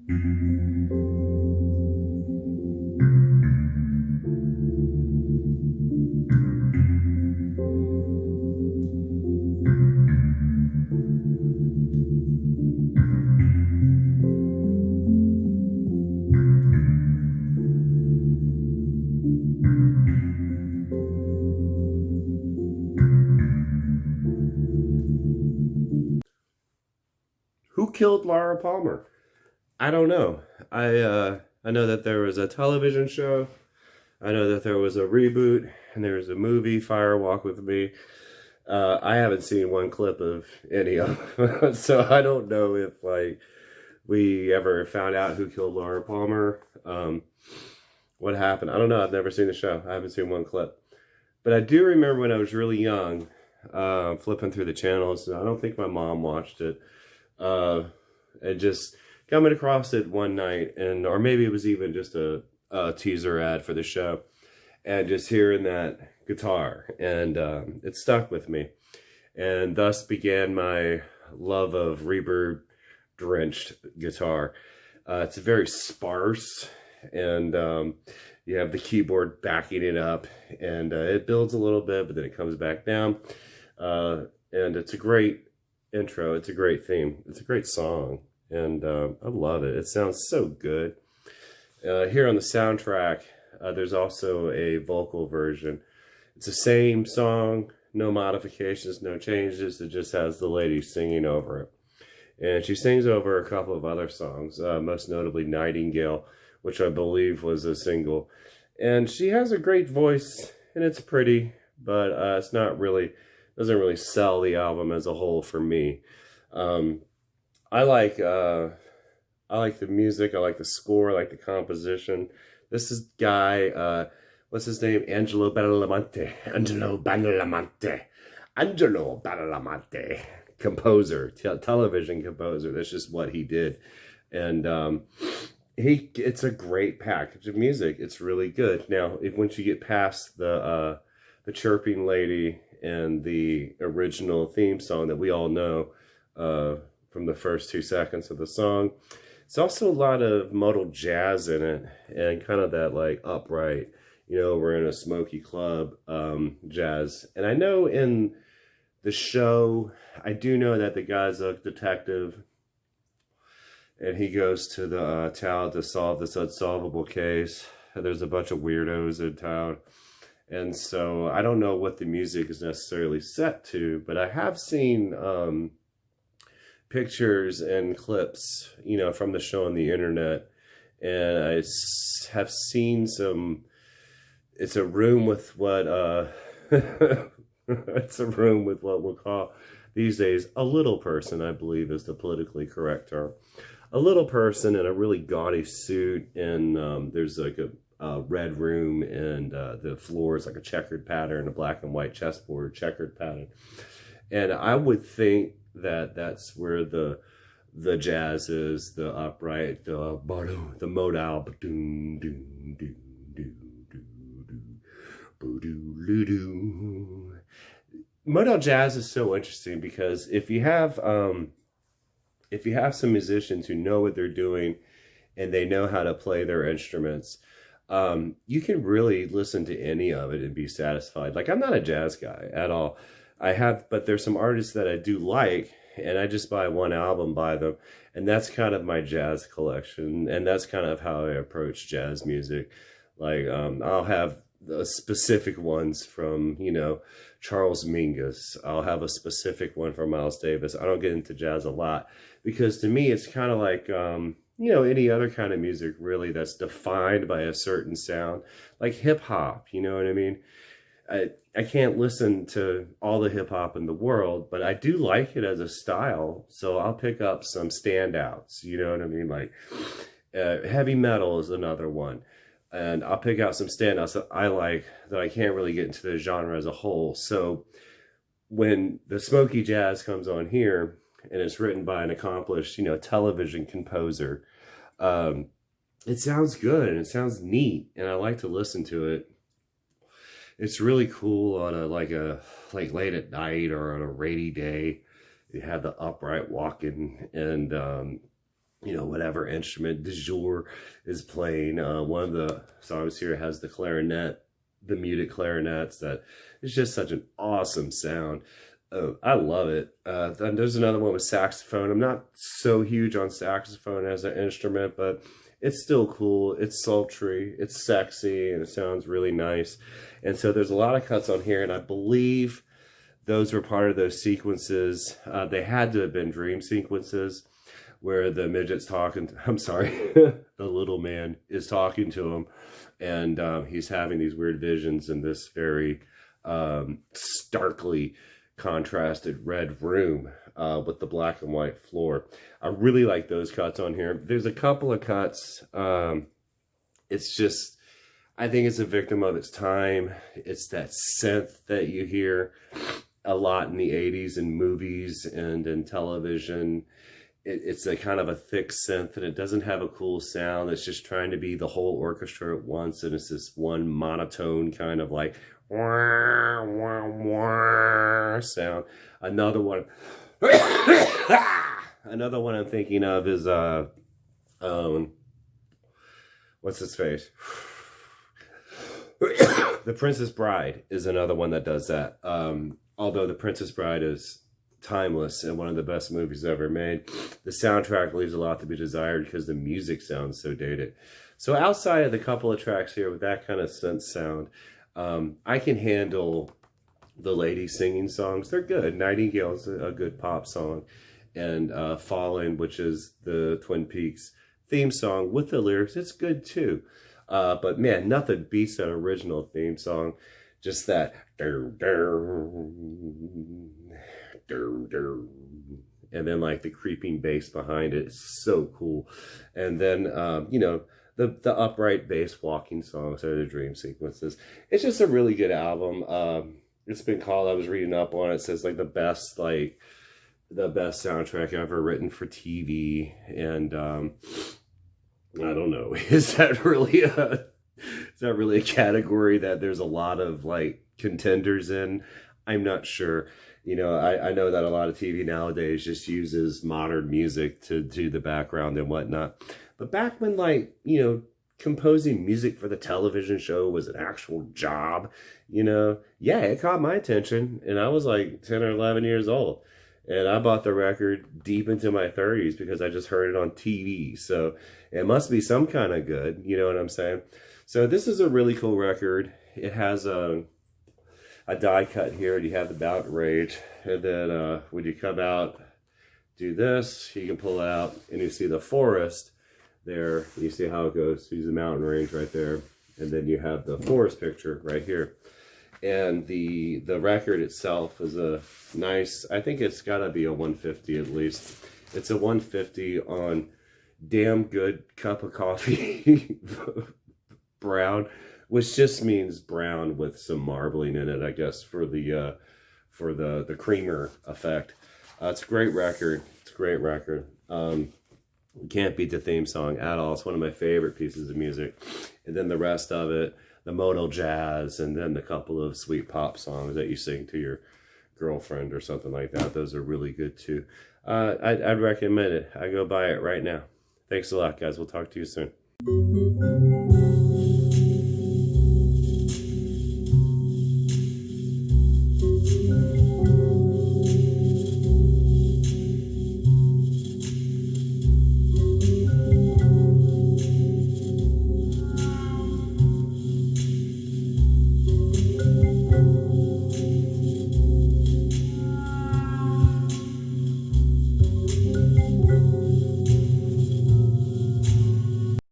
Who killed Laura Palmer? I don't know. I know that there was a television show. I know that there was a reboot and there was a movie, Fire Walk with Me. I haven't seen one clip of any of them, so I don't know if like we ever found out who killed Laura Palmer. What happened? I don't know. I've never seen the show. I haven't seen one clip, but I do remember when I was really young, flipping through the channels. I don't think my mom watched it. And just coming across it one night, and or maybe it was even just a teaser ad for the show, and just hearing that guitar, and it stuck with me, and thus began my love of reverb drenched guitar. It's very sparse, and you have the keyboard backing it up, and it builds a little bit, but then it comes back down, and it's a great intro. It's a great theme. It's a great song, and I love it. It sounds so good. Here on the soundtrack, there's also a vocal version. It's the same song, no modifications, no changes. It just has the lady singing over it. And she sings over a couple of other songs, most notably Nightingale, which I believe was a single. And she has a great voice, and it's pretty, but it's not really, doesn't really sell the album as a whole for me. I like the music, I like the score, I like the composition. This is guy, what's his name? Angelo Badalamenti. Angelo Badalamenti. Composer, television composer. That's just what he did. And it's a great package of music. It's really good. Now, once you get past the chirping lady and the original theme song that we all know from the first 2 seconds of the song, it's also a lot of modal jazz in it, and kind of that like upright, you know, we're in a smoky club jazz. And I know in the show, I do know that the guy's a detective, and he goes to the town to solve this unsolvable case. There's a bunch of weirdos in town. And so I don't know what the music is necessarily set to, but I have seen pictures and clips, you know, from the show on the internet. And I have seen some, it's a room with what, it's a room with what we'll call these days a little person, I believe is the politically correct term. A little person in a really gaudy suit, and there's like a red room, and the floor is like a checkered pattern, a black and white chessboard checkered pattern. And I would think that that's where the jazz is, the upright, the modal, doom, doom, doom, doom, doom, doom. Modal jazz is so interesting because if you have some musicians who know what they're doing and they know how to play their instruments, you can really listen to any of it and be satisfied. Like, I'm not a jazz guy at all. But there's some artists that I do like, and I just buy one album by them, and that's kind of my jazz collection, and that's kind of how I approach jazz music. Like, I'll have specific ones from, you know, Charles Mingus. I'll have a specific one from Miles Davis. I don't get into jazz a lot because to me it's kind of like, you know, any other kind of music really that's defined by a certain sound, like hip hop, you know what I mean? I can't listen to all the hip hop in the world, but I do like it as a style. So I'll pick up some standouts, you know what I mean? Like heavy metal is another one. And I'll pick out some standouts that I like that I can't really get into the genre as a whole. So when the smoky jazz comes on here and it's written by an accomplished, you know, television composer, it sounds good and it sounds neat, and I like to listen to it. It's really cool on a like late at night or on a rainy day. You have the upright walking, and you know, whatever instrument du jour is playing. One of the songs here has the clarinet, the muted clarinets. That is just such an awesome sound. I love it. Then there's another one with saxophone. I'm not so huge on saxophone as an instrument, but it's still cool. It's sultry, it's sexy, and it sounds really nice. And so there's a lot of cuts on here, and I believe those were part of those sequences. They had to have been dream sequences where the midget's talking, I'm sorry, the little man is talking to him, and he's having these weird visions in this very starkly contrasted red room with the black and white floor. I really like those cuts on here. There's a couple of cuts. It's just, I think it's a victim of its time. It's that synth that you hear a lot in the 80s in movies and in television. It's a kind of a thick synth, and it doesn't have a cool sound. It's just trying to be the whole orchestra at once, and it's this one monotone kind of like wah, wah, wah sound. Another one I'm thinking of is what's his face? The Princess Bride is another one that does that. Although The Princess Bride is timeless and one of the best movies ever made, the soundtrack leaves a lot to be desired because the music sounds so dated. So outside of the couple of tracks here with that kind of synth sound, I can handle the ladies singing songs. They're good. Nightingale's a good pop song, and Fallen, which is the Twin Peaks theme song with the lyrics, it's good too. But man, nothing beats that original theme song. Just that and then like the creeping bass behind it is so cool. And then you know, the upright bass walking songs are the dream sequences. It's just a really good album. It's been called, I was reading up on it, it says like the best soundtrack ever written for TV. And I don't know, is that really a category that there's a lot of like contenders in? I'm not sure. You know, I know that a lot of TV nowadays just uses modern music to do the background and whatnot. But back when, like, you know, composing music for the television show was an actual job, you know, yeah, it caught my attention. And I was like 10 or 11 years old. And I bought the record deep into my 30s because I just heard it on TV. So it must be some kind of good, you know what I'm saying? So this is a really cool record. It has a die cut here, and you have the Bout Rage. And then when you come out, do this, you can pull out, and you see the forest there. You see how it goes. Use the mountain range right there. And then you have the forest picture right here. And the record itself is a nice, I think it's got to be a 150 at least. It's a 150 on damn good cup of coffee brown, which just means brown with some marbling in it, I guess, for the creamer effect. It's a great record. It's a great record. You can't beat the theme song at all. It's one of my favorite pieces of music. And then the rest of it, the modal jazz, and then the couple of sweet pop songs that you sing to your girlfriend or something like that. Those are really good too. I'd recommend it. I go buy it right now. Thanks a lot, guys. We'll talk to you soon.